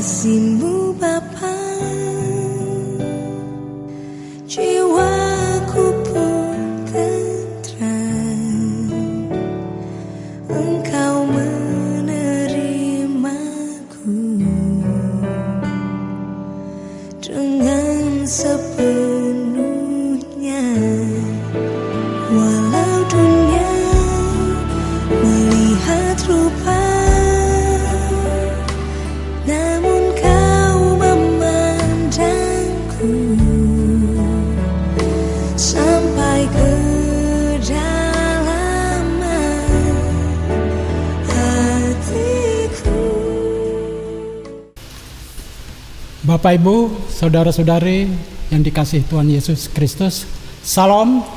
kasih-Mu Bapa, jiwaku pun tentram. Engkau menerimaku dengan sepenuhnya, walau dunia melihat rupa, namun Kau memandangku sampai kedalaman hatiku. Bapak, Ibu, saudara-saudari yang dikasihi Tuhan Yesus Kristus, Salam.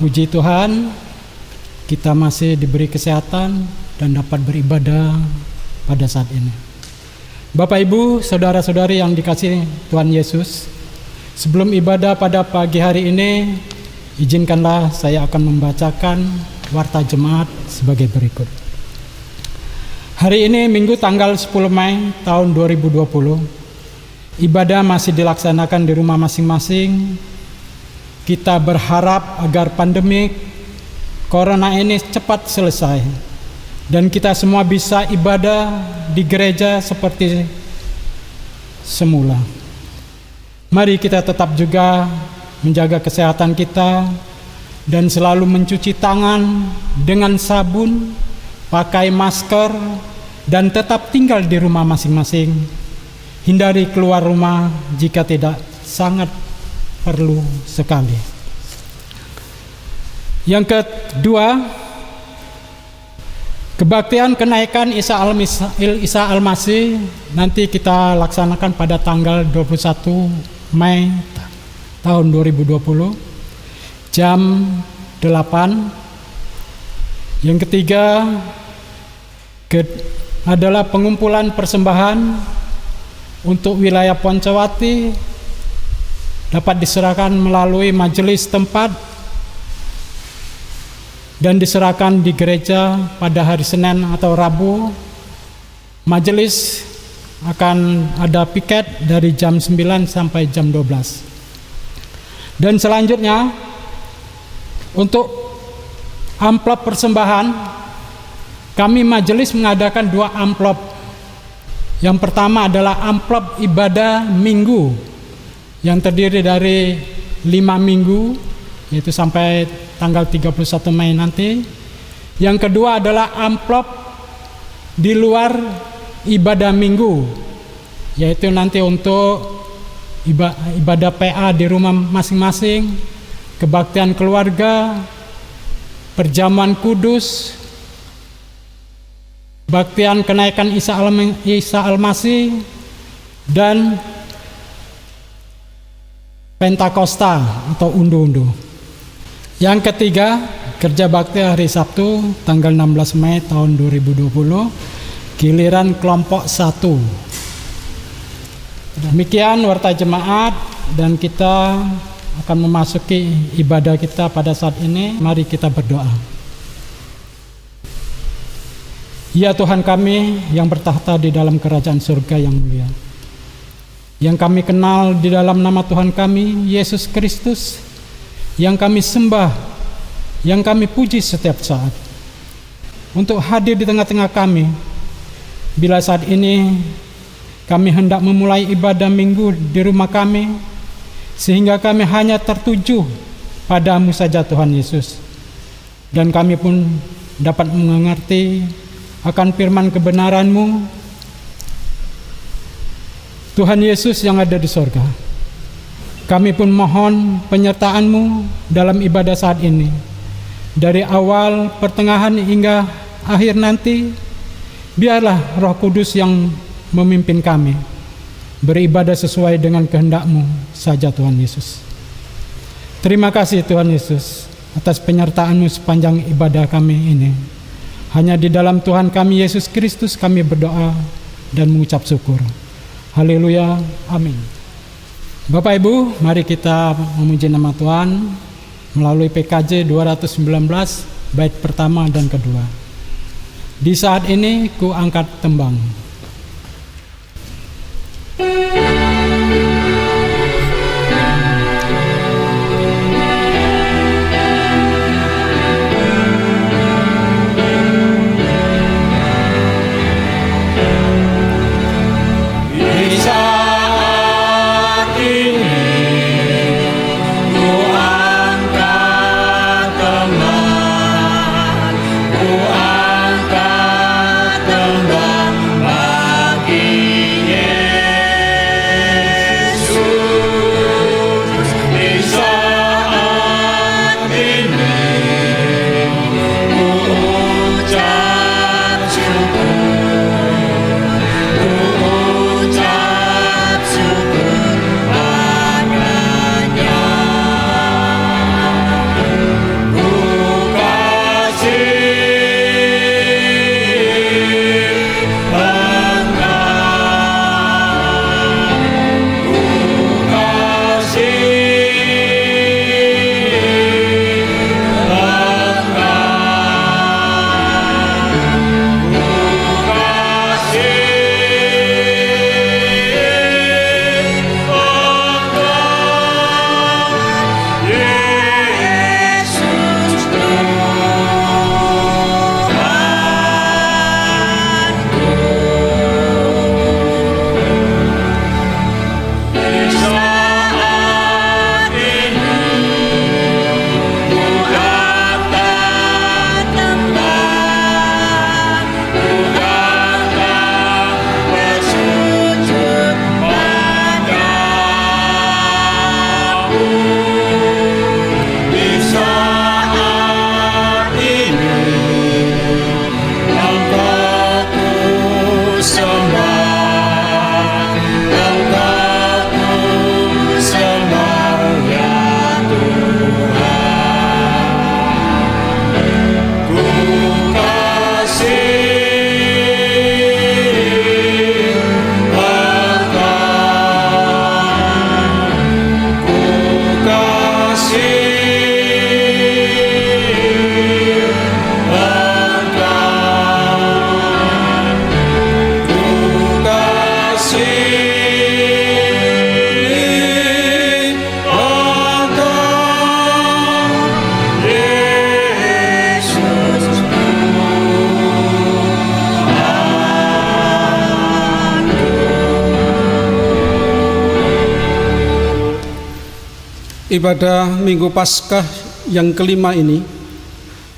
Puji Tuhan, kita masih diberi kesehatan dan dapat beribadah pada saat ini. Bapak, Ibu, saudara-saudari yang dikasihi Tuhan Yesus, sebelum ibadah pada pagi hari ini, izinkanlah saya akan membacakan warta jemaat sebagai berikut. Hari ini Minggu tanggal 10 Mei tahun 2020, ibadah masih dilaksanakan di rumah masing-masing. Kita berharap agar pandemi Corona ini cepat selesai dan kita semua bisa ibadah di gereja seperti semula. Mari kita tetap juga menjaga kesehatan kita dan selalu mencuci tangan dengan sabun, pakai masker, dan tetap tinggal di rumah masing-masing. Hindari keluar rumah jika tidak sangat perlu sekali. Yang kedua, kebaktian kenaikan Isa Al-Masih nanti kita laksanakan pada tanggal 21 Mei tahun 2020 jam 8. Yang ketiga adalah pengumpulan persembahan untuk wilayah Poncowati dapat diserahkan melalui majelis tempat dan diserahkan di gereja pada hari Senin atau Rabu. Majelis akan ada piket dari jam 9 sampai jam 12. Dan selanjutnya untuk amplop persembahan, kami majelis mengadakan 2 amplop. Yang pertama adalah amplop ibadah minggu yang terdiri dari 5 minggu, yaitu sampai tanggal 31 Mei nanti. Yang kedua adalah amplop di luar ibadah minggu, yaitu nanti untuk ibadah PA di rumah masing-masing, kebaktian keluarga, perjamuan kudus, baktian kenaikan Isa Al-Masih, dan Pentakosta atau undu-undu. Yang ketiga, kerja bakti hari Sabtu tanggal 16 Mei tahun 2020, giliran kelompok 1. Demikian warta jemaat, dan kita akan memasuki ibadah kita pada saat ini. Mari kita berdoa. Ya Tuhan kami yang bertahta di dalam kerajaan surga yang mulia, yang kami kenal di dalam nama Tuhan kami, Yesus Kristus, yang kami sembah, yang kami puji setiap saat, untuk hadir di tengah-tengah kami, bila saat ini kami hendak memulai ibadah minggu di rumah kami, sehingga kami hanya tertuju padamu saja Tuhan Yesus, dan kami pun dapat mengerti akan firman kebenaran-Mu, Tuhan Yesus yang ada di sorga. Kami pun mohon penyertaan-Mu dalam ibadah saat ini, dari awal, pertengahan hingga akhir nanti. Biarlah Roh Kudus yang memimpin kami beribadah sesuai dengan kehendak-Mu saja Tuhan Yesus. Terima kasih Tuhan Yesus atas penyertaan-Mu sepanjang ibadah kami ini. Hanya di dalam Tuhan kami Yesus Kristus kami berdoa dan mengucap syukur. Haleluya, amin. Bapak Ibu, mari kita memuji nama Tuhan melalui PKJ 219 bait pertama dan kedua. Di saat ini ku angkat tembang. ibadah Minggu Paskah yang kelima ini,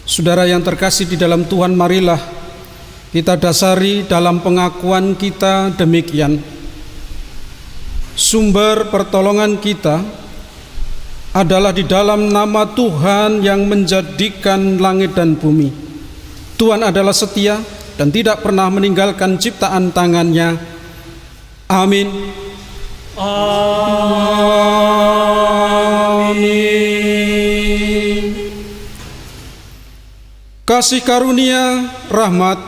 saudara yang terkasih di dalam Tuhan, marilah kita dasari dalam pengakuan kita demikian: sumber pertolongan kita adalah di dalam nama Tuhan yang menjadikan langit dan bumi. Tuhan adalah setia dan tidak pernah meninggalkan ciptaan tangannya. Amin. Amin. Kasih karunia, rahmat,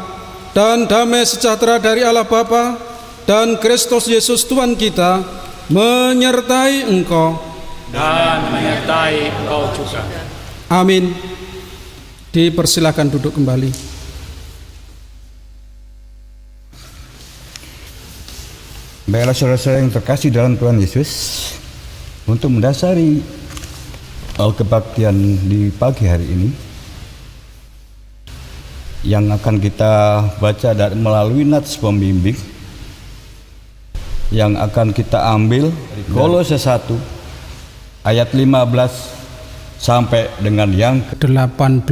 dan damai sejahtera dari Allah Bapa dan Kristus Yesus Tuhan kita menyertai engkau dan menyertai engkau juga. Amin. Dipersilakan duduk kembali. Baiklah saudara-saudara yang terkasih dalam Tuhan Yesus, untuk mendasari kebaktian di pagi hari ini yang akan kita baca dari melalui nats pembimbing yang akan kita ambil dari Kolose 1 ayat 15 sampai dengan yang ke-18.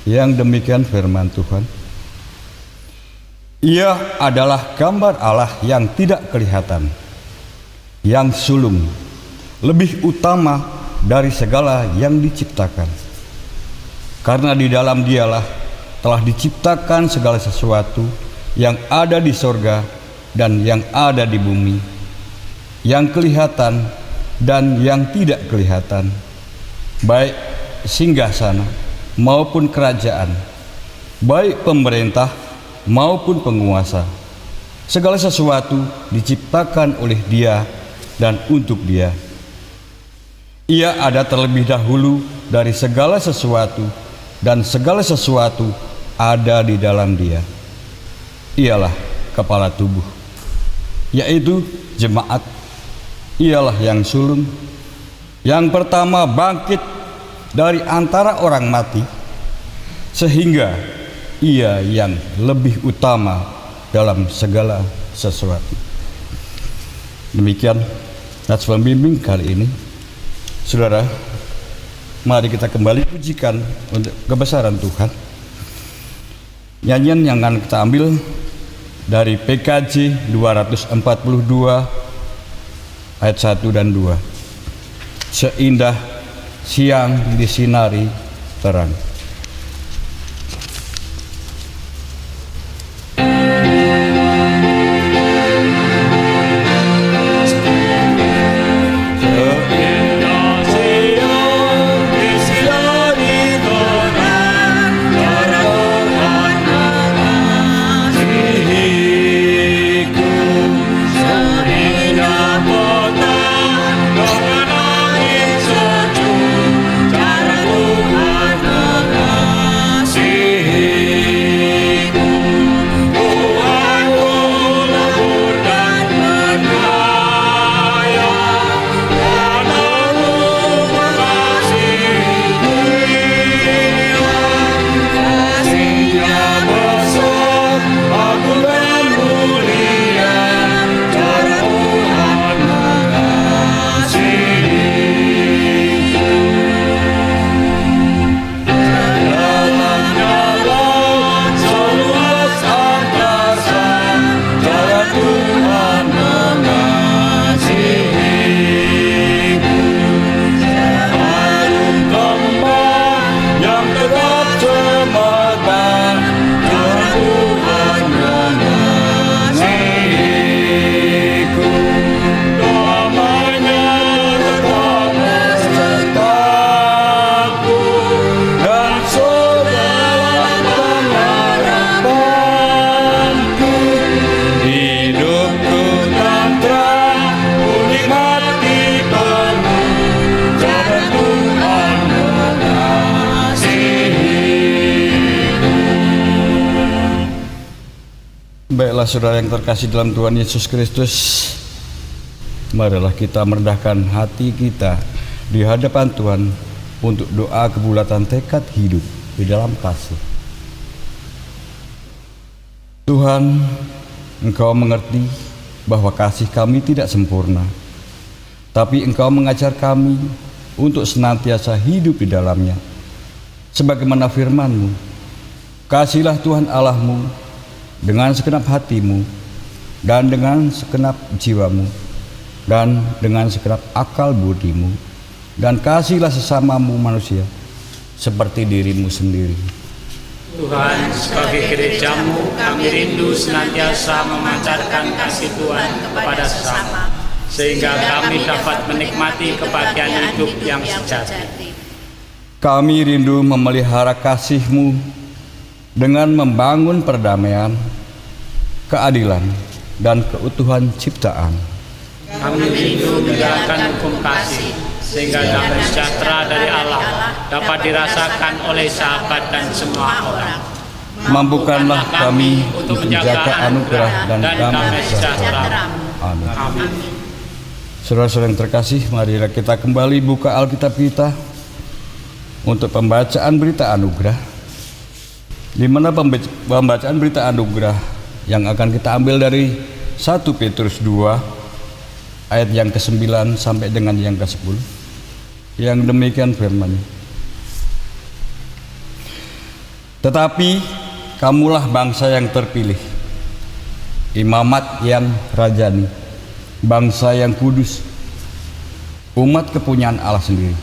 Yang demikian firman Tuhan. Ia adalah gambar Allah yang tidak kelihatan, yang sulung, lebih utama dari segala yang diciptakan. Karena di dalam Dialah telah diciptakan segala sesuatu yang ada di sorga dan yang ada di bumi, yang kelihatan dan yang tidak kelihatan, baik singgasana maupun kerajaan, baik pemerintah maupun penguasa. Segala sesuatu diciptakan oleh Dia dan untuk Dia. Ia ada terlebih dahulu dari segala sesuatu, dan segala sesuatu ada di dalam Dia. Ialah kepala tubuh, yaitu jemaat. Ialah yang sulung, yang pertama bangkit dari antara orang mati, sehingga Ia yang lebih utama dalam segala sesuatu. Demikian nats pembimbing kali ini. Saudara, mari kita kembali pujikan untuk kebesaran Tuhan. Nyanyian yang akan kita ambil dari PKJ 242 ayat 1 dan 2. Seindah siang disinari terang. Baiklah saudara yang terkasih dalam Tuhan Yesus Kristus, marilah kita merendahkan hati kita di hadapan Tuhan untuk doa kebulatan tekad hidup di dalam kasih. Tuhan, Engkau mengerti bahwa kasih kami tidak sempurna, tapi Engkau mengajar kami untuk senantiasa hidup di dalamnya. Sebagaimana firman-Mu, kasihilah Tuhan Allahmu dengan segenap hatimu dan dengan segenap jiwamu dan dengan segenap akal budimu, dan kasihilah sesamamu manusia seperti dirimu sendiri. Tuhan, sebagai gereja-Mu, kami rindu senantiasa memancarkan kasih Tuhan kepada sesama, sehingga kami dapat menikmati kebahagiaan hidup yang sejati. Kami rindu memelihara kasih-Mu dengan membangun perdamaian, keadilan, dan keutuhan ciptaan. Kami rindu menjalankan hukum kasih, sehingga damai sejahtera dari Allah dapat dirasakan oleh sahabat dan semua orang. Mampukanlah kami untuk menjaga anugerah dan damai sejahtera. Amin. Amin. Saudara-saudara yang terkasih, marilah kita kembali buka Alkitab kita untuk pembacaan berita anugerah, di mana pembacaan berita anugerah yang akan kita ambil dari 1 Petrus 2 ayat yang ke-9 sampai dengan yang ke-10. Yang demikian firman-Nya. Tetapi kamulah bangsa yang terpilih, imamat yang rajani, bangsa yang kudus, umat kepunyaan Allah sendiri,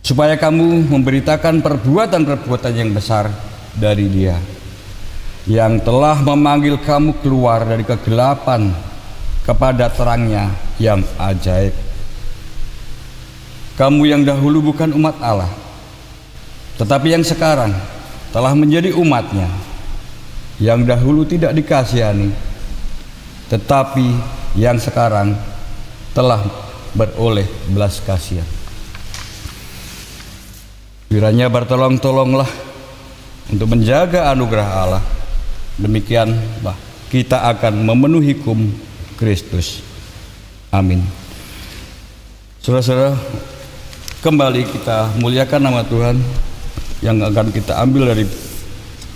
supaya kamu memberitakan perbuatan-perbuatan yang besar dari Dia, yang telah memanggil kamu keluar dari kegelapan kepada terang-Nya yang ajaib. Kamu yang dahulu bukan umat Allah, tetapi yang sekarang telah menjadi umat-Nya, yang dahulu tidak dikasihani, tetapi yang sekarang telah beroleh belas kasihan. Kiranya bertolong-tolonglah untuk menjaga anugerah Allah, demikianlah kita akan memenuhi hukum Kristus. Amin. Saudara-saudara, kembali kita muliakan nama Tuhan yang akan kita ambil dari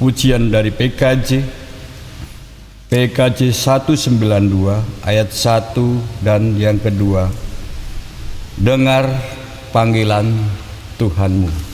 pujian dari PKJ 192 ayat 1 dan yang kedua. Dengar panggilan Tuhanmu.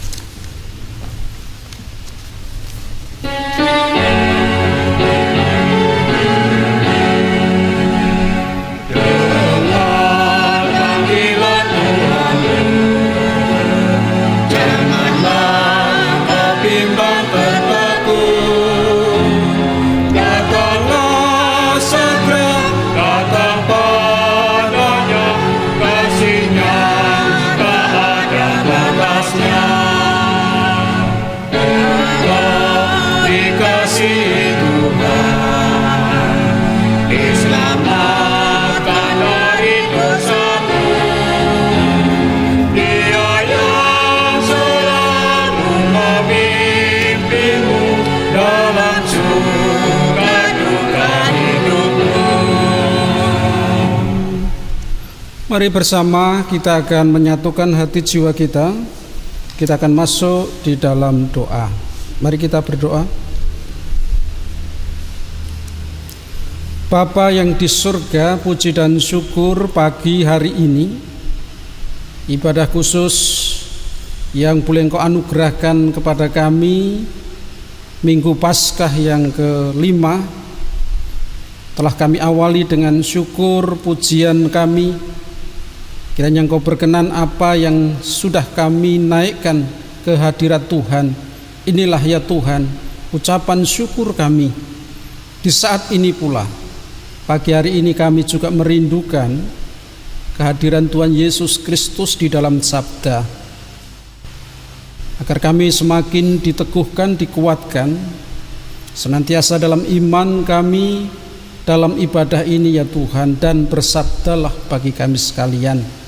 Mari bersama kita akan menyatukan hati jiwa kita. Kita akan masuk di dalam doa. Mari kita berdoa. Bapa yang di surga, puji dan syukur pagi hari ini, ibadah khusus yang boleh Engkau anugerahkan kepada kami, Minggu Paskah yang ke-5, telah kami awali dengan syukur pujian kami. Kiranya Engkau berkenan apa yang sudah kami naikkan ke hadirat Tuhan. Inilah ya Tuhan, ucapan syukur kami. Di saat ini pula, pagi hari ini kami juga merindukan kehadiran Tuhan Yesus Kristus di dalam sabda, agar kami semakin diteguhkan, dikuatkan, senantiasa dalam iman kami, dalam ibadah ini ya Tuhan. Dan bersabdalah bagi kami sekalian,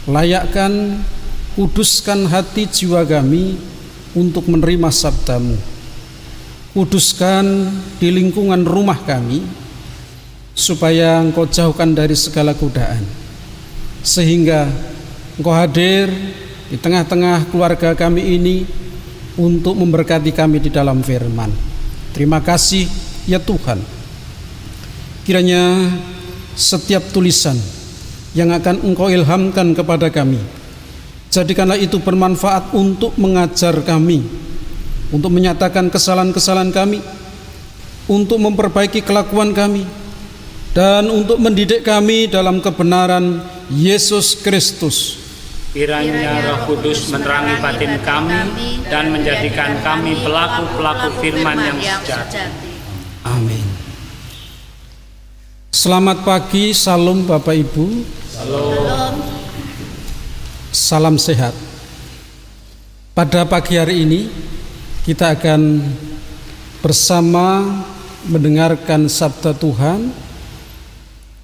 layakkan, kuduskan hati jiwa kami untuk menerima sabda-Mu. Kuduskan di lingkungan rumah kami, supaya Engkau jauhkan dari segala godaan, sehingga Engkau hadir di tengah-tengah keluarga kami ini untuk memberkati kami di dalam firman. Terima kasih ya Tuhan. Kiranya setiap tulisan yang akan Engkau ilhamkan kepada kami Jadikanlah itu bermanfaat untuk mengajar kami, untuk menyatakan kesalahan-kesalahan kami, untuk memperbaiki kelakuan kami, dan untuk mendidik kami dalam kebenaran Yesus Kristus. Kiranya Roh Kudus menerangi batin kami dan menjadikan kami pelaku-pelaku firman yang sejati. Amin. Selamat pagi, salam Bapak Ibu. Salam sehat. Pada pagi hari ini kita akan bersama mendengarkan sabda Tuhan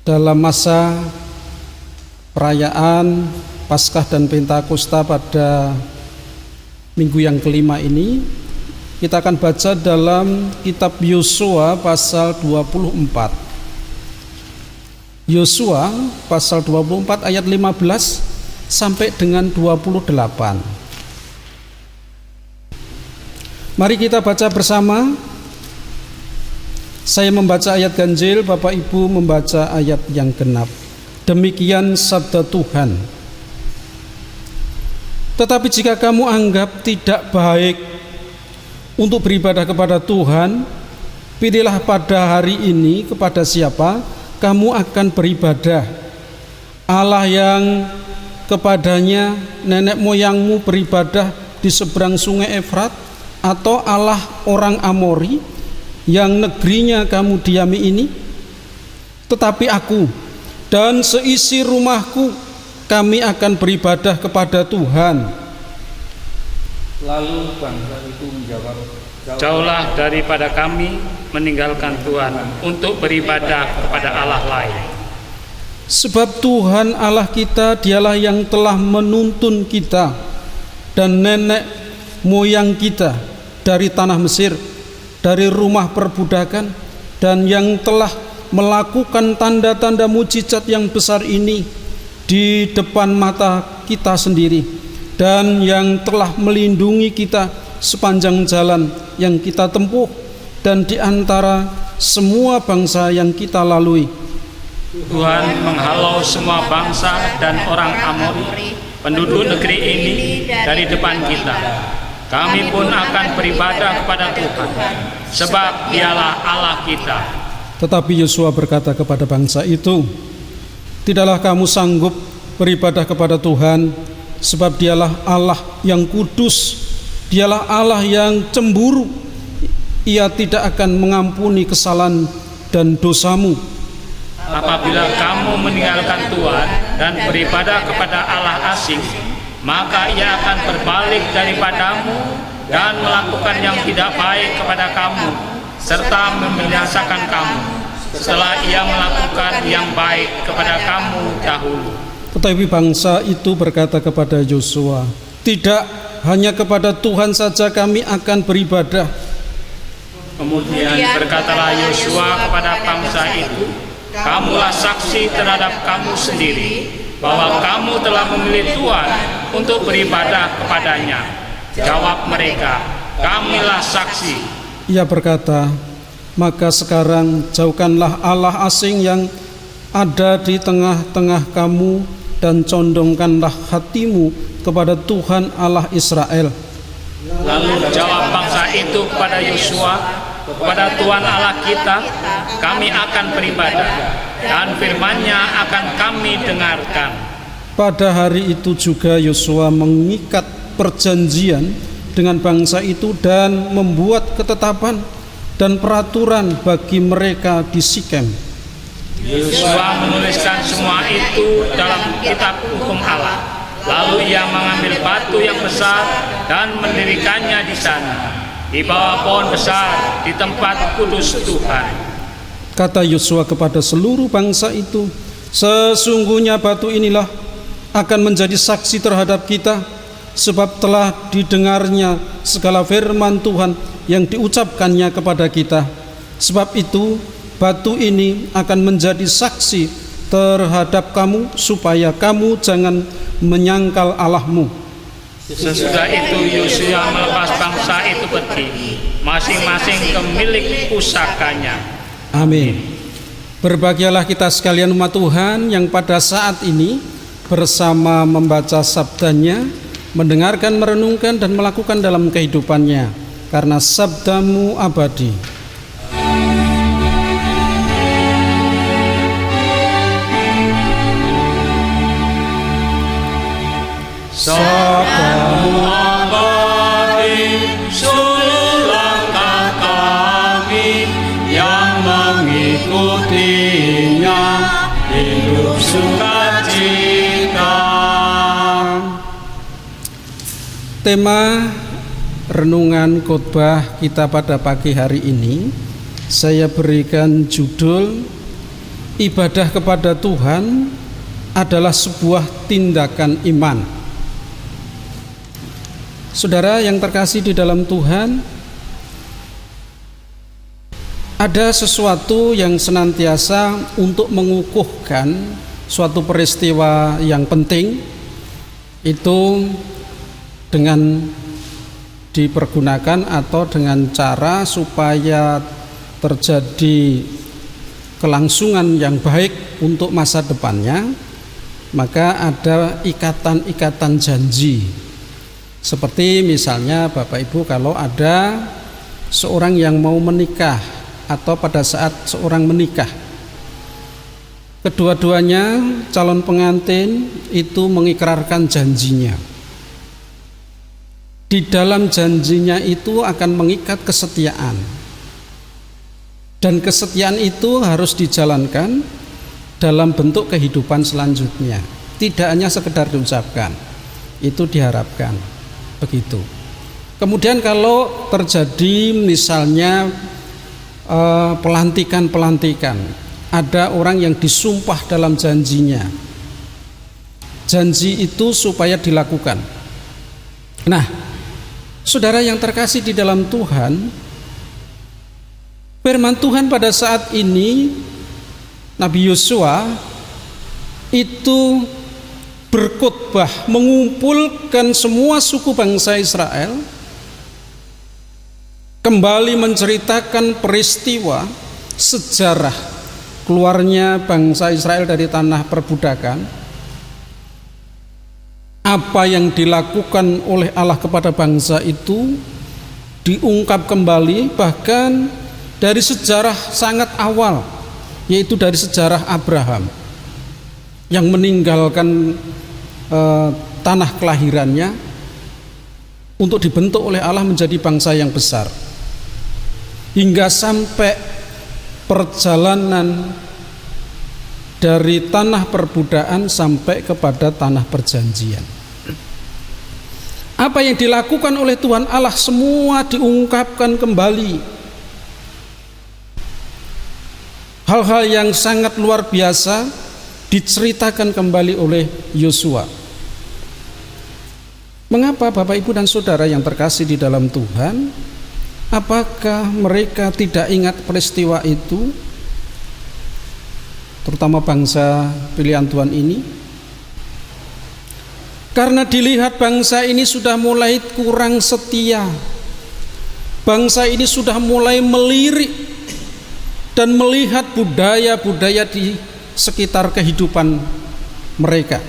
dalam masa perayaan Paskah dan Pentakosta pada minggu yang kelima ini. Kita akan baca dalam kitab Yosua pasal 24. Yosua pasal 24 ayat 15 sampai dengan 28. Mari kita baca bersama. Saya membaca ayat ganjil, Bapak Ibu membaca ayat yang genap. Demikian sabda Tuhan. Tetapi jika kamu anggap tidak baik untuk beribadah kepada Tuhan, pilihlah pada hari ini kepada siapa kamu akan beribadah. Allah yang kepadanya nenek moyangmu beribadah di seberang sungai Efrat, atau Allah orang Amori yang negerinya kamu diami ini? Tetapi aku dan seisi rumahku, kami akan beribadah kepada Tuhan. Lalu bangsa itu menjawab, Jauhlah daripada kami meninggalkan Tuhan untuk beribadah kepada Allah lain. Sebab Tuhan Allah kita, dialah yang telah menuntun kita dan nenek moyang kita dari tanah Mesir, dari rumah perbudakan, dan yang telah melakukan tanda-tanda mujizat yang besar ini di depan mata kita sendiri, dan yang telah melindungi kita sepanjang jalan yang kita tempuh dan di antara semua bangsa yang kita lalui. Tuhan menghalau semua bangsa dan orang Amori, penduduk negeri ini, dari depan kita. Kami pun akan beribadah kepada Tuhan, sebab Dialah Allah kita. Tetapi Yosua berkata kepada bangsa itu, tidaklah kamu sanggup beribadah kepada Tuhan, sebab Dialah Allah yang kudus, Dialah Allah yang cemburu. Ia tidak akan mengampuni kesalahan dan dosamu. Apabila kamu meninggalkan Tuhan dan beribadah kepada Allah asing, maka Ia akan berbalik daripadamu dan melakukan yang tidak baik kepada kamu, serta membinasakan kamu, setelah Ia melakukan yang baik kepada kamu dahulu. Tetapi bangsa itu berkata kepada Yosua, tidak, hanya kepada Tuhan saja kami akan beribadah. Kemudian berkatalah Yosua kepada bangsa itu, kamulah saksi terhadap kamu sendiri bahwa kamu telah memilih Tuhan untuk beribadah kepadanya. Jawab mereka, kamilah saksi. Ia berkata, maka sekarang jauhkanlah Allah asing yang ada di tengah-tengah kamu dan condongkanlah hatimu kepada Tuhan Allah Israel. Lalu jawab bangsa itu kepada Yosua, kepada Tuhan Allah kita kami akan beribadah, dan firman-Nya akan kami dengarkan. Pada hari itu juga Yosua mengikat perjanjian dengan bangsa itu dan membuat ketetapan dan peraturan bagi mereka di Sikem. Yosua menuliskan semua itu dalam kitab hukum Allah. Lalu ia mengambil batu yang besar dan mendirikannya di sana, di bawah pohon besar di tempat kudus Tuhan. Kata Yosua kepada seluruh bangsa itu, sesungguhnya batu inilah akan menjadi saksi terhadap kita, sebab telah didengarnya segala firman Tuhan yang diucapkannya kepada kita. Sebab itu batu ini akan menjadi saksi terhadap kamu, supaya kamu jangan menyangkal Allahmu. Sesudah itu Yosua melepas bangsa itu pergi, masing-masing ke milik pusakanya. Amin. Berbahagialah kita sekalian umat Tuhan yang pada saat ini bersama membaca sabdanya, mendengarkan, merenungkan, dan melakukan dalam kehidupannya, karena sabdamu abadi. Sabdamu abadi, seluruh langkah kami yang mengikutinya hidup sukacita. Tema renungan khotbah kita pada pagi hari ini saya berikan judul ibadah kepada Tuhan adalah sebuah tindakan iman. Saudara yang terkasih di dalam Tuhan, ada sesuatu yang senantiasa untuk mengukuhkan suatu peristiwa yang penting, itu dengan dipergunakan atau dengan cara supaya terjadi kelangsungan yang baik untuk masa depannya, maka ada ikatan-ikatan janji. Seperti misalnya Bapak Ibu, kalau ada seorang yang mau menikah atau pada saat seorang menikah, kedua-duanya calon pengantin itu mengikrarkan janjinya. Di dalam janjinya itu akan mengikat kesetiaan, dan kesetiaan itu harus dijalankan dalam bentuk kehidupan selanjutnya, tidak hanya sekedar diucapkan. Itu diharapkan begitu. Kemudian kalau terjadi misalnya pelantikan, ada orang yang disumpah dalam janjinya, janji itu supaya dilakukan. Nah, saudara yang terkasih di dalam Tuhan, firman Tuhan pada saat ini Nabi Yosua itu berkhotbah mengumpulkan semua suku bangsa Israel, kembali menceritakan peristiwa sejarah keluarnya bangsa Israel dari tanah perbudakan, apa yang dilakukan oleh Allah kepada bangsa itu diungkap kembali, bahkan dari sejarah sangat awal, yaitu dari sejarah Abraham yang meninggalkan tanah kelahirannya untuk dibentuk oleh Allah menjadi bangsa yang besar, hingga sampai perjalanan dari tanah perbudakan sampai kepada tanah perjanjian. Apa yang dilakukan oleh Tuhan Allah semua diungkapkan kembali. Hal-hal yang sangat luar biasa diceritakan kembali oleh Yosua. Mengapa Bapak Ibu dan Saudara yang terkasih di dalam Tuhan, apakah mereka tidak ingat peristiwa itu, terutama bangsa pilihan Tuhan ini? Karena dilihat bangsa ini sudah mulai kurang setia, bangsa ini sudah mulai melirik dan melihat budaya-budaya di sekitar kehidupan mereka,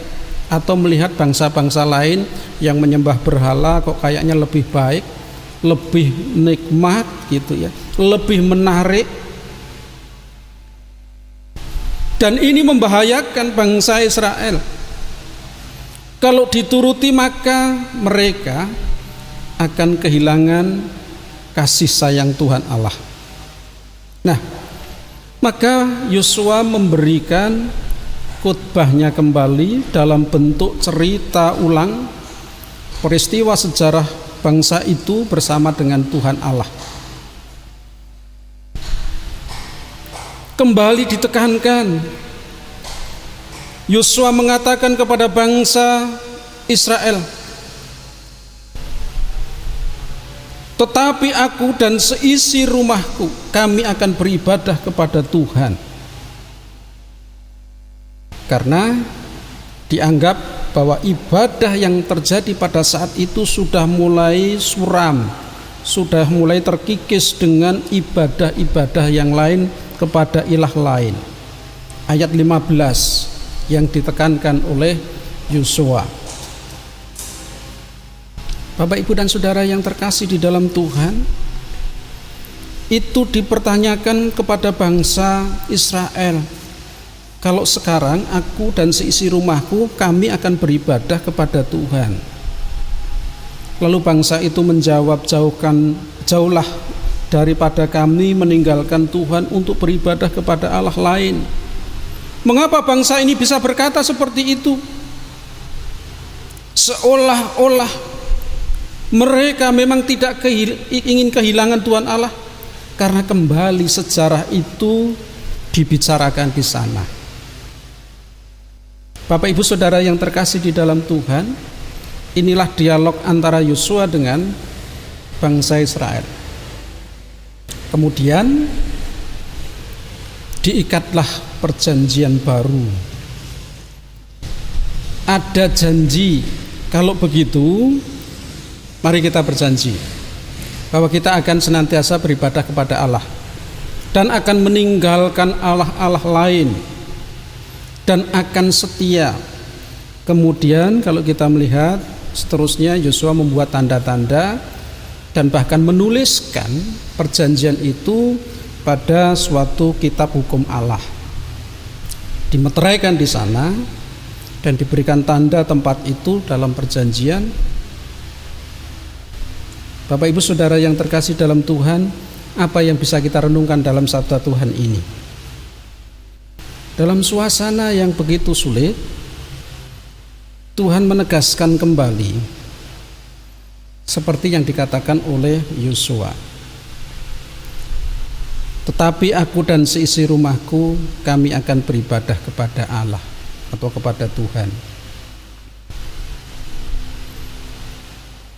atau melihat bangsa-bangsa lain yang menyembah berhala kok kayaknya lebih baik, lebih nikmat gitu ya, lebih menarik. Dan ini membahayakan bangsa Israel. Kalau dituruti maka mereka akan kehilangan kasih sayang Tuhan Allah. Nah, maka Yosua memberikan khotbahnya kembali dalam bentuk cerita ulang peristiwa sejarah bangsa itu bersama dengan Tuhan Allah. Kembali ditekankan, Yosua mengatakan kepada bangsa Israel, tetapi aku dan seisi rumahku, kami akan beribadah kepada Tuhan. Karena dianggap bahwa ibadah yang terjadi pada saat itu sudah mulai suram, sudah mulai terkikis dengan ibadah-ibadah yang lain kepada ilah lain. Ayat 15 yang ditekankan oleh Yosua. Bapak, Ibu, dan Saudara yang terkasih di dalam Tuhan, itu dipertanyakan kepada bangsa Israel. Kalau sekarang aku dan seisi rumahku, kami akan beribadah kepada Tuhan. Lalu bangsa itu menjawab, jauhlah daripada kami meninggalkan Tuhan untuk beribadah kepada Allah lain. Mengapa bangsa ini bisa berkata seperti itu? Seolah-olah mereka memang tidak ingin kehilangan Tuhan Allah, karena kembali sejarah itu dibicarakan di sana. Bapak, Ibu, Saudara yang terkasih di dalam Tuhan, inilah dialog antara Yosua dengan bangsa Israel. Kemudian diikatlah perjanjian baru. Ada janji, kalau begitu mari kita berjanji bahwa kita akan senantiasa beribadah kepada Allah dan akan meninggalkan Allah-Allah lain dan akan setia. Kemudian kalau kita melihat seterusnya, Yosua membuat tanda-tanda dan bahkan menuliskan perjanjian itu pada suatu kitab hukum Allah. Dimeteraikan di sana dan diberikan tanda tempat itu dalam perjanjian. Bapak, Ibu, Saudara yang terkasih dalam Tuhan, apa yang bisa kita renungkan dalam sabda Tuhan ini? Dalam suasana yang begitu sulit, Tuhan menegaskan kembali seperti yang dikatakan oleh Yosua. Tetapi aku dan seisi rumahku, kami akan beribadah kepada Allah atau kepada Tuhan.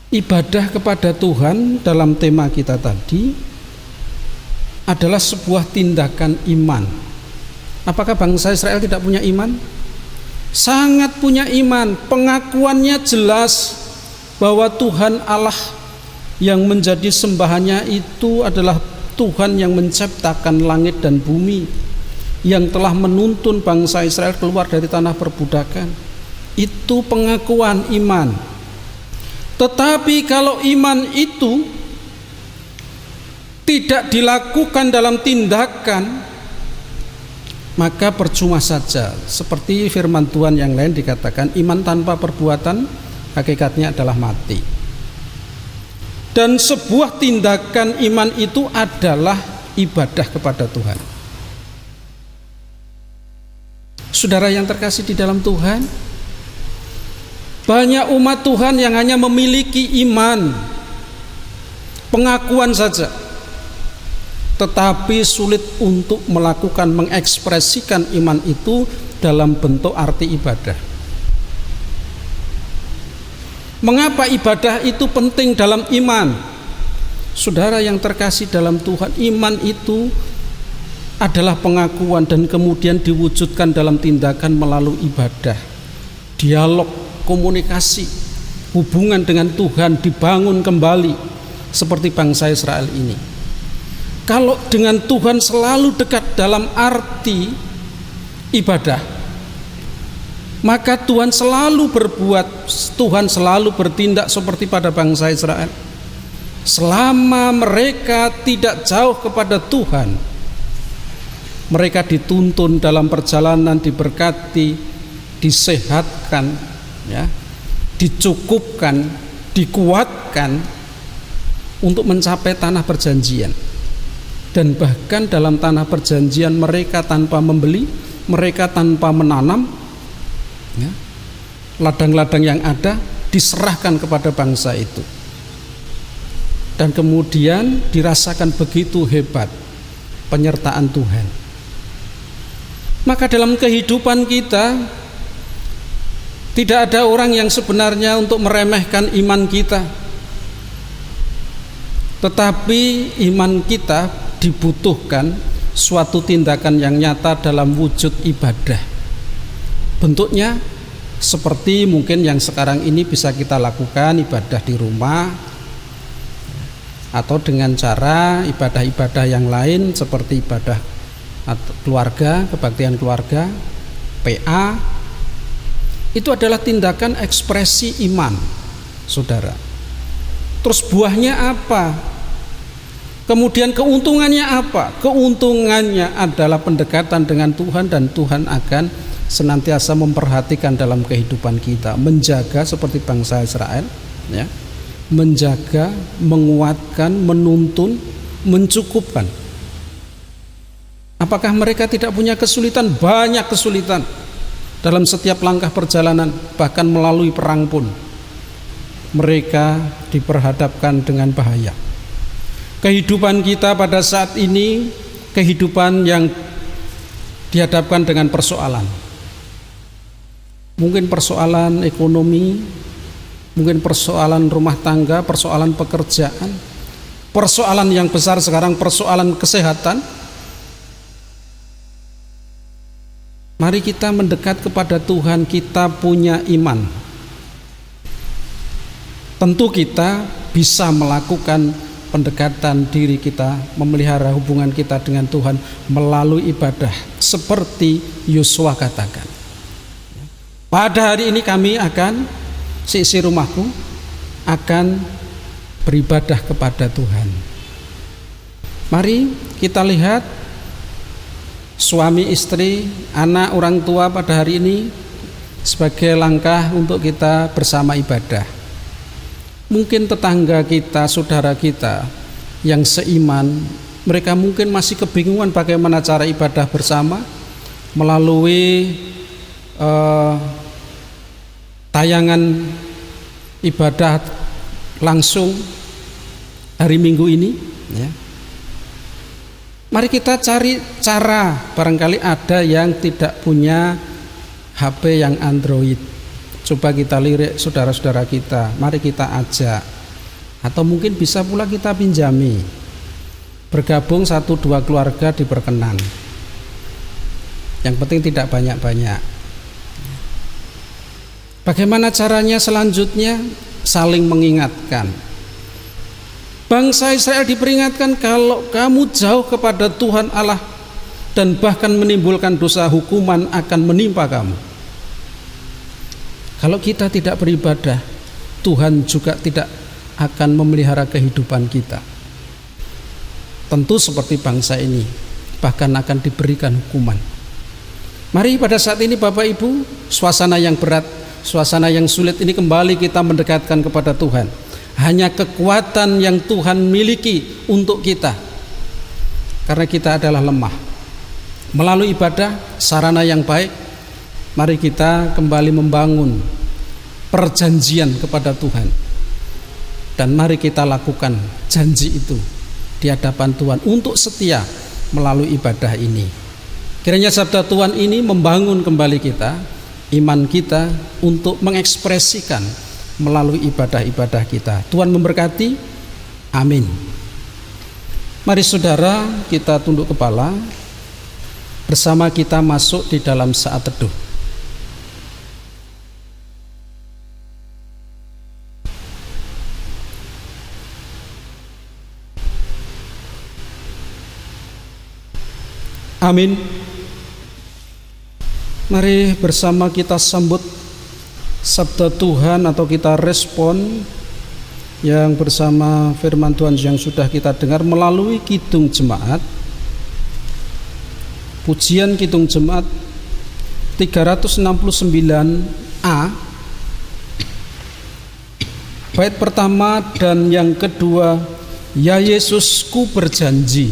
Ibadah kepada Tuhan dalam tema kita tadi adalah sebuah tindakan iman. Apakah bangsa Israel tidak punya iman? Sangat punya iman. Pengakuannya jelas bahwa Tuhan Allah yang menjadi sembahannya itu adalah Tuhan yang menciptakan langit dan bumi, yang telah menuntun bangsa Israel keluar dari tanah perbudakan. Itu pengakuan iman. Tetapi kalau iman itu tidak dilakukan dalam tindakan, maka percuma saja. Seperti firman Tuhan yang lain dikatakan, iman tanpa perbuatan hakikatnya adalah mati. Dan sebuah tindakan iman itu adalah ibadah kepada Tuhan. Saudara yang terkasih di dalam Tuhan, banyak umat Tuhan yang hanya memiliki iman, pengakuan saja, tetapi sulit untuk melakukan, mengekspresikan iman itu dalam bentuk arti ibadah. Mengapa ibadah itu penting dalam iman? Saudara yang terkasih dalam Tuhan, iman itu adalah pengakuan dan kemudian diwujudkan dalam tindakan melalui ibadah. Dialog, komunikasi, hubungan dengan Tuhan dibangun kembali seperti bangsa Israel ini. Kalau dengan Tuhan selalu dekat dalam arti ibadah, maka Tuhan selalu berbuat, Tuhan selalu bertindak seperti pada bangsa Israel. Selama mereka tidak jauh kepada Tuhan, mereka dituntun dalam perjalanan, diberkati, disehatkan, ya, dicukupkan, dikuatkan untuk mencapai tanah perjanjian. Dan bahkan dalam tanah perjanjian mereka tanpa membeli, mereka tanpa menanam, ya, ladang-ladang yang ada diserahkan kepada bangsa itu. Dan kemudian dirasakan begitu hebat penyertaan Tuhan. Maka dalam kehidupan kita tidak ada orang yang sebenarnya untuk meremehkan iman kita. Tetapi iman kita dibutuhkan suatu tindakan yang nyata dalam wujud ibadah. Bentuknya seperti mungkin yang sekarang ini bisa kita lakukan, ibadah di rumah, atau dengan cara ibadah-ibadah yang lain seperti ibadah keluarga, kebaktian keluarga, PA. Itu adalah tindakan ekspresi iman, saudara. Terus buahnya apa? Kemudian keuntungannya apa? Keuntungannya adalah pendekatan dengan Tuhan, dan Tuhan akan senantiasa memperhatikan dalam kehidupan kita, menjaga seperti bangsa Israel, ya, menjaga, menguatkan, menuntun, mencukupkan. Apakah mereka tidak punya kesulitan? Banyak kesulitan dalam setiap langkah perjalanan, bahkan melalui perang pun mereka diperhadapkan dengan bahaya. Kehidupan kita pada saat ini kehidupan yang dihadapkan dengan persoalan. Mungkin persoalan ekonomi, mungkin persoalan rumah tangga, persoalan pekerjaan, persoalan yang besar sekarang persoalan kesehatan. Mari kita mendekat kepada Tuhan, kita punya iman. Tentu kita bisa melakukan pendekatan diri kita, memelihara hubungan kita dengan Tuhan melalui ibadah seperti Yosua katakan. Pada hari ini kami akan, seisi rumahku akan beribadah kepada Tuhan. Mari kita lihat suami istri, anak, orang tua pada hari ini sebagai langkah untuk kita bersama ibadah. Mungkin tetangga kita, saudara kita yang seiman, mereka mungkin masih kebingungan bagaimana cara ibadah bersama melalui tayangan ibadah langsung hari Minggu ini, ya. Mari kita cari cara, barangkali ada yang tidak punya HP yang Android. Coba kita lirik saudara-saudara kita, mari kita ajak. Atau mungkin bisa pula kita pinjami. Bergabung 1-2 keluarga diperkenan. Yang penting tidak banyak-banyak. Bagaimana caranya selanjutnya? Saling mengingatkan. Bangsa Israel diperingatkan, kalau kamu jauh kepada Tuhan Allah dan bahkan menimbulkan dosa, hukuman akan menimpa kamu. Kalau kita tidak beribadah, Tuhan juga tidak akan memelihara kehidupan kita. Tentu seperti bangsa ini, bahkan akan diberikan hukuman. Mari pada saat ini Bapak Ibu, suasana yang berat, suasana yang sulit ini kembali kita mendekatkan kepada Tuhan. Hanya kekuatan yang Tuhan miliki untuk kita, karena kita adalah lemah. Melalui ibadah, sarana yang baik, mari kita kembali membangun perjanjian kepada Tuhan. Dan mari kita lakukan janji itu di hadapan Tuhan untuk setia melalui ibadah ini. Kiranya sabda Tuhan ini membangun kembali kita, iman kita untuk mengekspresikan melalui ibadah-ibadah kita. Tuhan memberkati. Amin. Mari saudara, kita tunduk kepala, bersama kita masuk di dalam saat teduh. Amin. Mari bersama kita sambut sabda Tuhan, atau kita respon yang bersama firman Tuhan yang sudah kita dengar melalui Kidung Jemaat. Pujian Kidung Jemaat 369A, bait pertama dan yang kedua, Ya Yesus ku berjanji.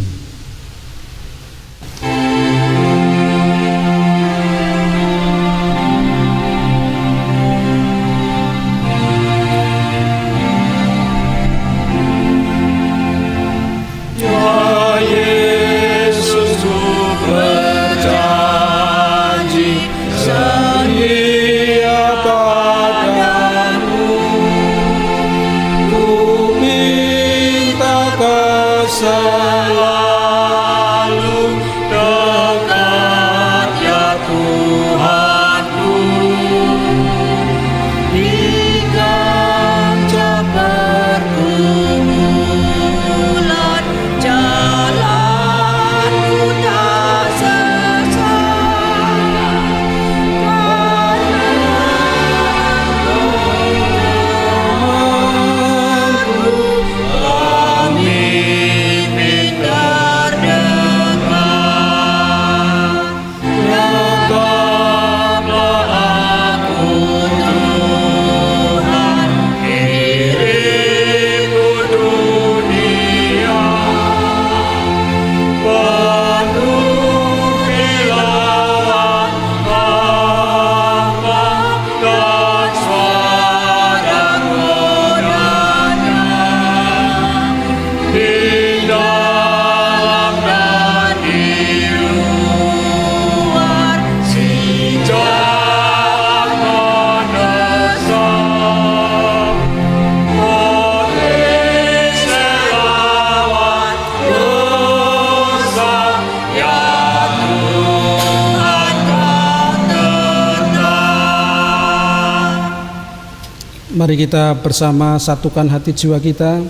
Mari kita bersama satukan hati jiwa kita,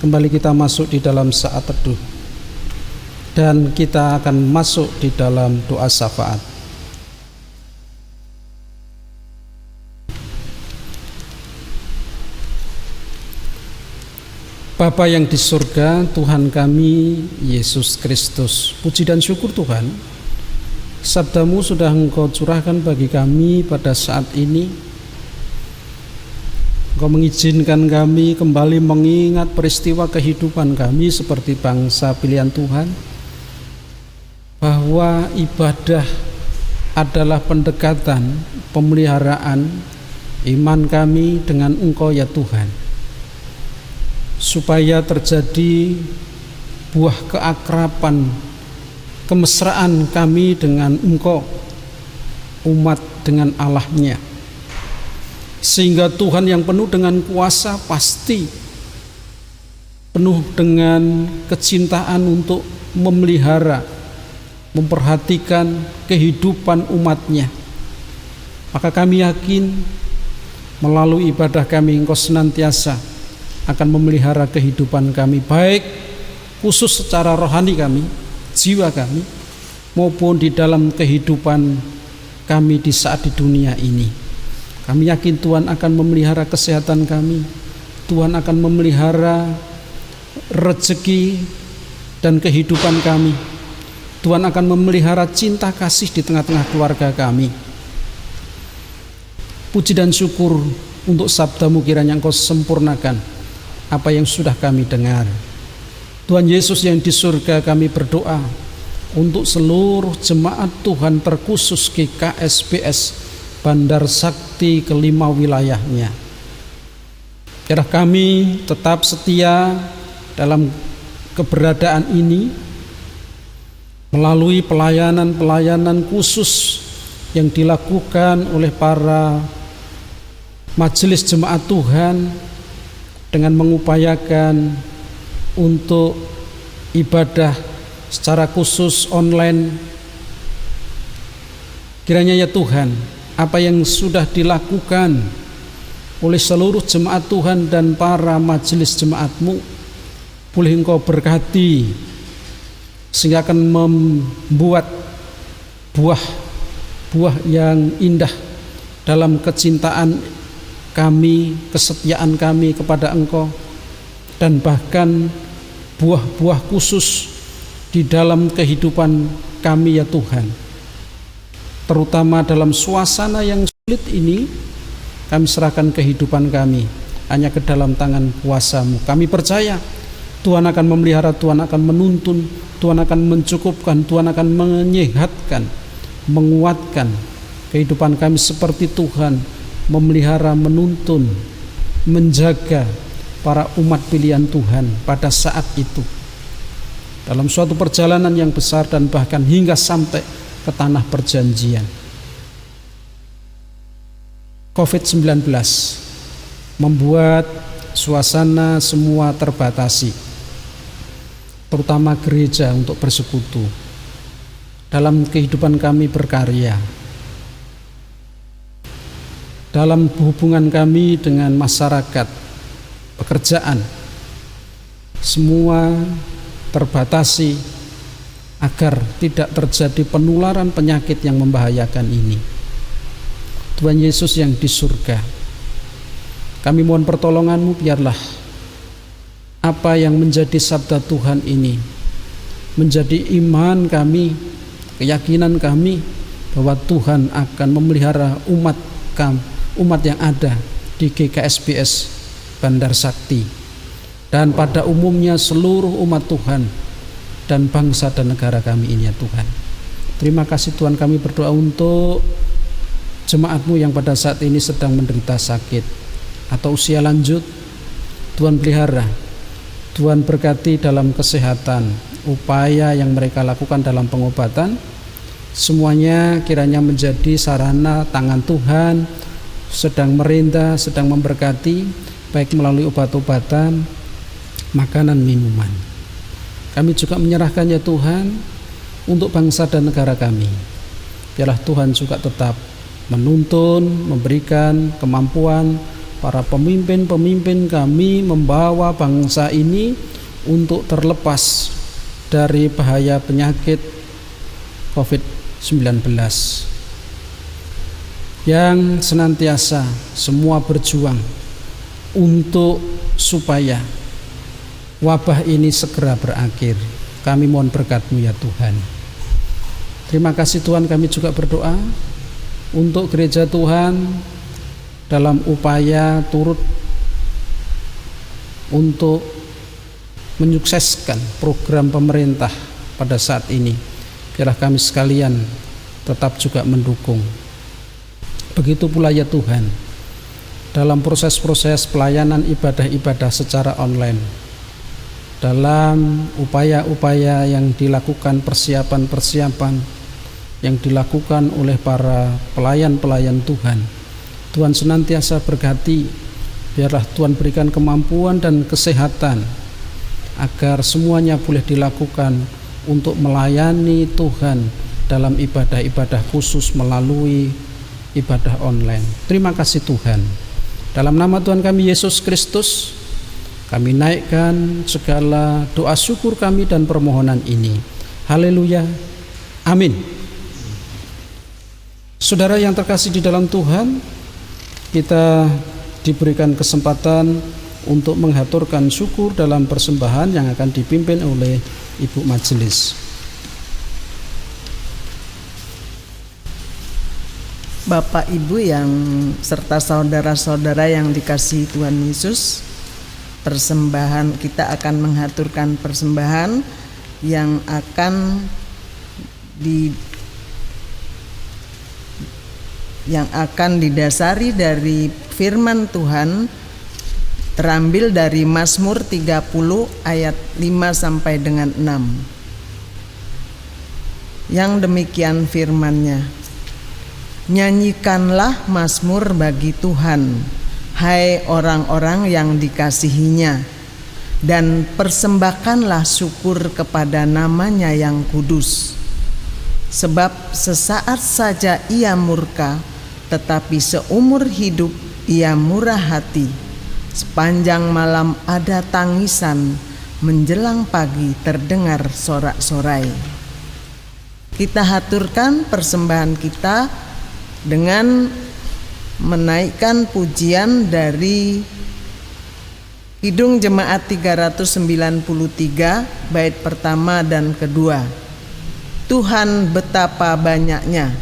kembali kita masuk di dalam saat teduh. Dan kita akan masuk di dalam doa syafaat. Bapa yang di surga, Tuhan kami Yesus Kristus, puji dan syukur Tuhan, sabda-Mu sudah Engkau curahkan bagi kami pada saat ini. Engkau mengizinkan kami kembali mengingat peristiwa kehidupan kami seperti bangsa pilihan Tuhan, bahwa ibadah adalah pendekatan, pemeliharaan iman kami dengan Engkau ya Tuhan, supaya terjadi buah keakraban, kemesraan kami dengan Engkau, umat dengan Allahnya, sehingga Tuhan yang penuh dengan kuasa pasti penuh dengan kecintaan untuk memelihara, memperhatikan kehidupan umatnya. Maka kami yakin melalui ibadah kami Engkau senantiasa akan memelihara kehidupan kami, baik khusus secara rohani kami, jiwa kami, maupun di dalam kehidupan kami di saat di dunia ini. Kami yakin Tuhan akan memelihara kesehatan kami, Tuhan akan memelihara rezeki dan kehidupan kami, Tuhan akan memelihara cinta kasih di tengah-tengah keluarga kami. Puji dan syukur untuk sabda-Mu kiranya Engkau sempurnakan apa yang sudah kami dengar. Tuhan Yesus yang di surga, kami berdoa untuk seluruh jemaat Tuhan terkhusus GKSBS Bandar Sakti kelima wilayahnya. Biarlah kami tetap setia dalam keberadaan ini melalui pelayanan-pelayanan khusus yang dilakukan oleh para majelis jemaat Tuhan dengan mengupayakan untuk ibadah secara khusus online. Kiranya ya Tuhan, apa yang sudah dilakukan oleh seluruh jemaat Tuhan dan para majelis jemaat-Mu boleh Engkau berkati, sehingga akan membuat buah yang indah dalam kecintaan kami, kesetiaan kami kepada Engkau, dan bahkan buah-buah khusus di dalam kehidupan kami ya Tuhan. Terutama dalam suasana yang sulit ini, kami serahkan kehidupan kami hanya ke dalam tangan kuasa-Mu. Kami percaya Tuhan akan memelihara, Tuhan akan menuntun, Tuhan akan mencukupkan, Tuhan akan menyehatkan, menguatkan kehidupan kami seperti Tuhan memelihara, menuntun, menjaga para umat pilihan Tuhan pada saat itu, dalam suatu perjalanan yang besar dan bahkan hingga sampai ke tanah perjanjian. COVID-19 membuat suasana semua terbatasi, terutama gereja untuk bersekutu. Dalam kehidupan kami berkarya, dalam hubungan kami dengan masyarakat, pekerjaan, semua terbatasi agar tidak terjadi penularan penyakit yang membahayakan ini. Tuhan Yesus yang di surga, kami mohon pertolongan-Mu, biarlah apa yang menjadi sabda Tuhan ini menjadi iman kami, keyakinan kami bahwa Tuhan akan memelihara umat yang ada di GKSBS Bandar Sakti, dan pada umumnya seluruh umat Tuhan dan bangsa dan negara kami ini ya Tuhan. Terima kasih Tuhan, kami berdoa untuk jemaat-Mu yang pada saat ini sedang menderita sakit atau usia lanjut. Tuhan pelihara, Tuhan berkati dalam kesehatan, upaya yang mereka lakukan dalam pengobatan, semuanya kiranya menjadi sarana tangan Tuhan sedang merintah, sedang memberkati, baik melalui obat-obatan, makanan, minuman. Kami juga menyerahkan ya Tuhan untuk bangsa dan negara kami. Biarlah Tuhan juga tetap menuntun, memberikan kemampuan para pemimpin-pemimpin kami membawa bangsa ini untuk terlepas dari bahaya penyakit COVID-19, yang senantiasa semua berjuang untuk supaya wabah ini segera berakhir. Kami mohon berkat-Mu ya Tuhan. Terima kasih Tuhan, kami juga berdoa untuk gereja Tuhan dalam upaya turut untuk menyukseskan program pemerintah pada saat ini. Biarlah kami sekalian tetap juga mendukung. Begitu pula ya Tuhan, dalam proses-proses pelayanan ibadah-ibadah secara online, dalam upaya-upaya yang dilakukan, persiapan-persiapan yang dilakukan oleh para pelayan-pelayan Tuhan, Tuhan senantiasa berkati. Biarlah Tuhan berikan kemampuan dan kesehatan agar semuanya boleh dilakukan untuk melayani Tuhan dalam ibadah-ibadah khusus melalui ibadah online. Terima kasih Tuhan. Dalam nama Tuhan kami Yesus Kristus, kami naikkan segala doa syukur kami dan permohonan ini. Haleluya. Amin. Saudara yang terkasih di dalam Tuhan, kita diberikan kesempatan untuk menghaturkan syukur dalam persembahan yang akan dipimpin oleh Ibu Majelis. Bapak Ibu yang serta saudara-saudara yang dikasihi Tuhan Yesus, persembahan kita akan menghaturkan persembahan yang akan didasari dari firman Tuhan terambil dari Mazmur 30 ayat 5 sampai dengan 6. Yang demikian firman-Nya: Nyanyikanlah mazmur bagi Tuhan, hai orang-orang yang dikasihinya, dan persembahkanlah syukur kepada nama-Nya yang kudus. Sebab sesaat saja Ia murka, tetapi seumur hidup Ia murah hati. Sepanjang malam ada tangisan, menjelang pagi terdengar sorak-sorai. Kita haturkan persembahan kita dengan menaikkan pujian dari Kidung Jemaat 393 bait pertama dan kedua. Tuhan betapa banyaknya.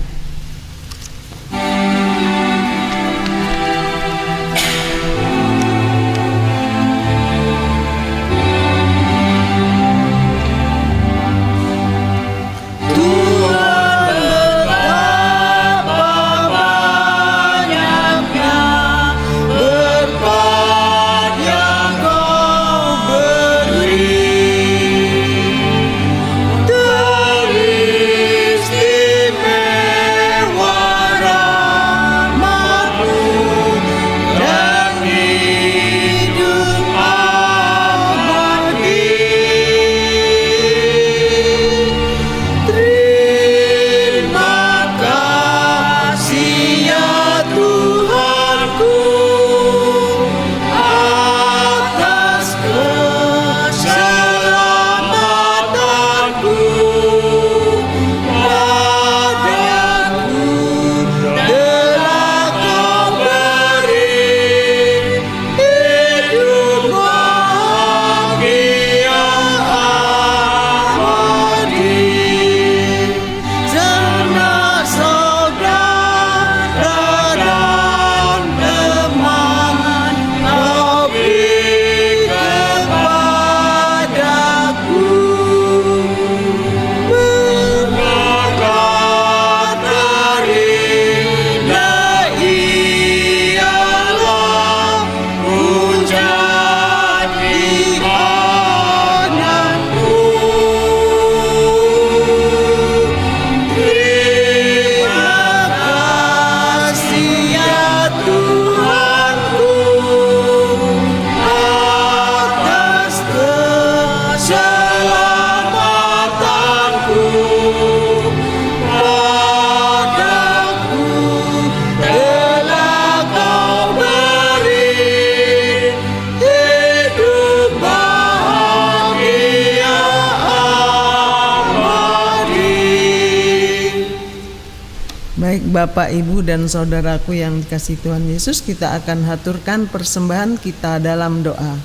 Baik Bapak, Ibu, dan saudaraku yang dikasihi Tuhan Yesus, kita akan haturkan persembahan kita dalam doa.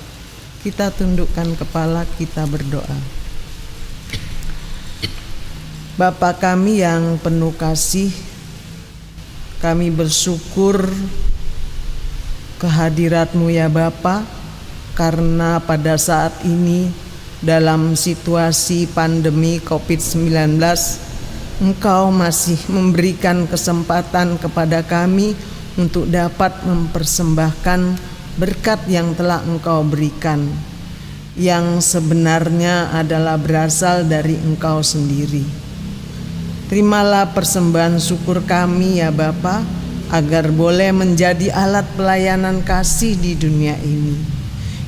Kita tundukkan kepala, kita berdoa. Bapa kami yang penuh kasih, kami bersyukur kehadirat-Mu ya Bapa, karena pada saat ini dalam situasi pandemi COVID-19, Engkau masih memberikan kesempatan kepada kami untuk dapat mempersembahkan berkat yang telah Engkau berikan, yang sebenarnya adalah berasal dari Engkau sendiri. Terimalah persembahan syukur kami ya Bapa, agar boleh menjadi alat pelayanan kasih di dunia ini.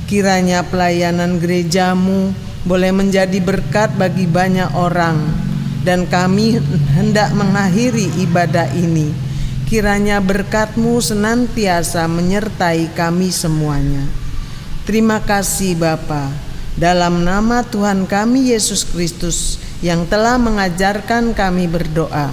Kiranya pelayanan gereja-Mu boleh menjadi berkat bagi banyak orang, dan kami hendak mengakhiri ibadah ini. Kiranya berkat-Mu senantiasa menyertai kami semuanya. Terima kasih Bapa, dalam nama Tuhan kami Yesus Kristus yang telah mengajarkan kami berdoa.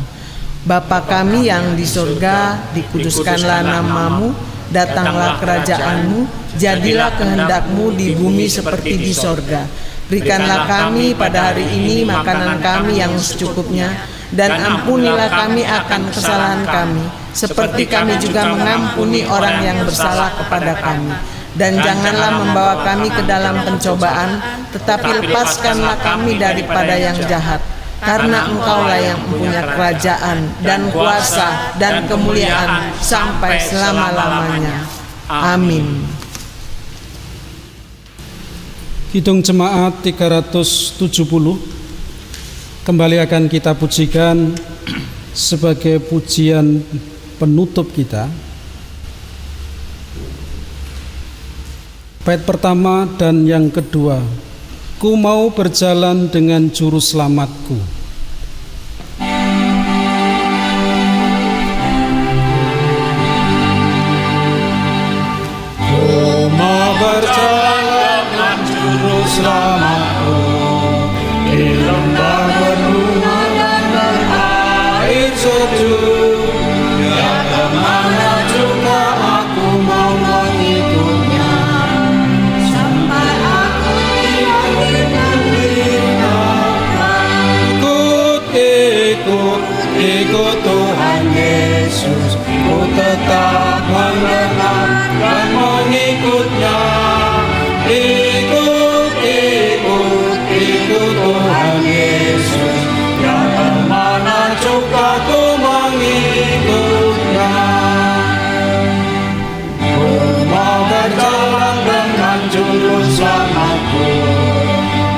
Bapa kami yang di surga, dikuduskanlah nama-Mu, datanglah kerajaan-Mu, jadilah kehendak-Mu di bumi seperti di sorga. Berikanlah kami pada hari ini makanan kami yang secukupnya, dan ampunilah kami akan kesalahan kami, seperti kami juga mengampuni orang yang bersalah kepada kami. Dan janganlah membawa kami ke dalam pencobaan, tetapi lepaskanlah kami daripada yang jahat. Karena Engkaulah yang mempunyai kerajaan dan kuasa dan kemuliaan sampai selama-lamanya. Amin. Kidung Jemaat 370 kembali akan kita pujikan sebagai pujian penutup kita. Bait pertama dan yang kedua. Ku mau berjalan dengan juru selamatku. Ku mau berjalan dengan juru selamatku di lembah benua dan air sejuk. Ya kemana juga aku mau mengikutnya. Ikut Tuhan Yesus, ku tetap mendengar dan mengikutnya. Ikut Tuhan Yesus, yang kemana juga ku mengikutnya. Ku mau berjalan dengan juru selamatku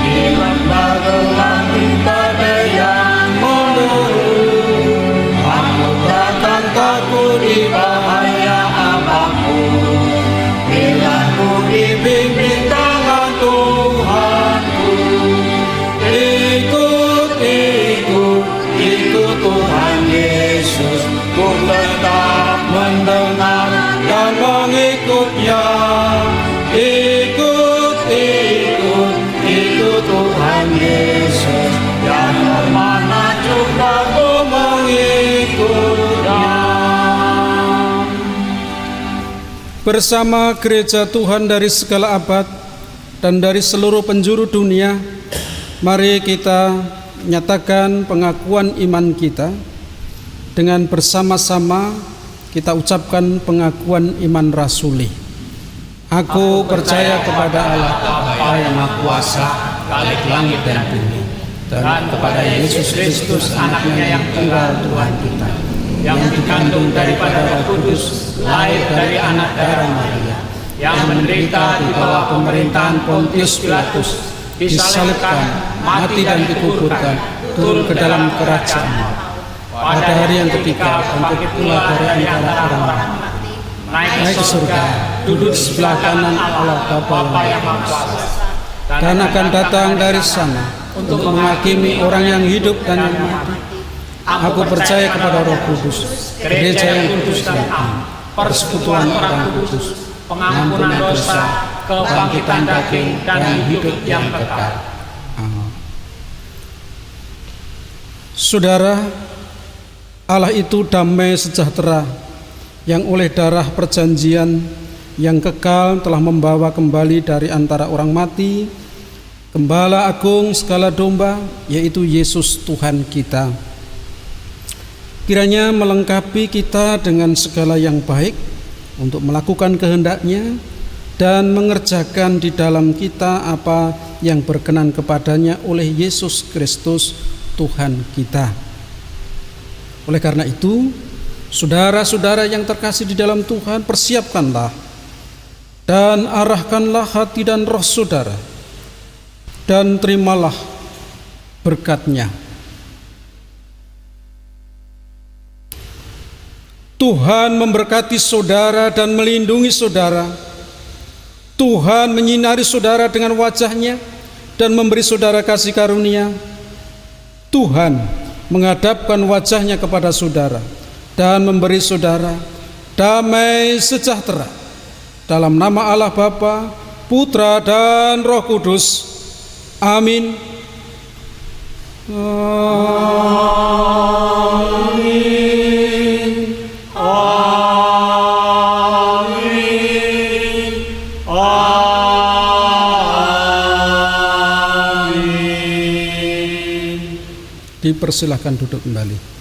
di lembah gelap di badai yang menderu. Di bahaya apapun, bila ku dibimbing tangan Tuhanku. Ikut Tuhan Yesus, ku tetap mendengar dan mengikutnya. Ikut Tuhan Yesus, yang kemana juga ku mengikutnya. Bersama gereja Tuhan dari segala abad dan dari seluruh penjuru dunia, mari kita nyatakan pengakuan iman kita. Dengan bersama-sama kita ucapkan pengakuan iman rasuli. Aku percaya kepada Allah Bapa yang Maha Kuasa, Khalik langit dan bumi, dan kepada Yesus Kristus anaknya yang tunggal Tuhan kita, yang dikandung daripada Roh Kudus, lahir dari anak darah Maria, yang menderita di bawah pemerintahan Pontius Pilatus, disalibkan, mati dan dikuburkan, turun ke dalam kerajaan maut. Pada hari yang ketiga bangkit pula dari antara orang mati, naik ke surga, duduk di sebelah kanan Allah Bapa yang Maha Kuasa, dan akan datang dari sana untuk menghakimi orang yang hidup dan yang mati. Aku percaya kepada Roh Kudus, gereja yang kudus dan am, persekutuan orang kudus, pengampunan dosa, kebangkitan daging, dan hidup yang kekal. Saudara, Allah itu damai sejahtera yang oleh darah perjanjian yang kekal telah membawa kembali dari antara orang mati Gembala agung segala domba, yaitu Yesus Tuhan kita. Kiranya melengkapi kita dengan segala yang baik untuk melakukan kehendak-Nya dan mengerjakan di dalam kita apa yang berkenan kepadanya oleh Yesus Kristus Tuhan kita. Oleh karena itu, saudara-saudara yang terkasih di dalam Tuhan, persiapkanlah dan arahkanlah hati dan roh saudara, dan terimalah berkat-Nya. Tuhan memberkati saudara dan melindungi saudara. Tuhan menyinari saudara dengan wajah-Nya dan memberi saudara kasih karunia. Tuhan menghadapkan wajah-Nya kepada saudara dan memberi saudara damai sejahtera. Dalam nama Allah Bapa, Putra dan Roh Kudus. Amin. Amin. Amin. Amin. Dipersilahkan duduk kembali.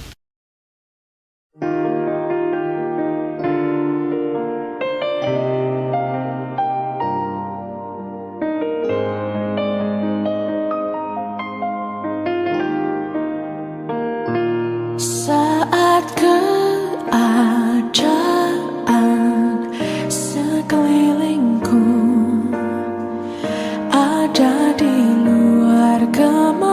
Saat keadaan sekelilingku ada di luar kemampuan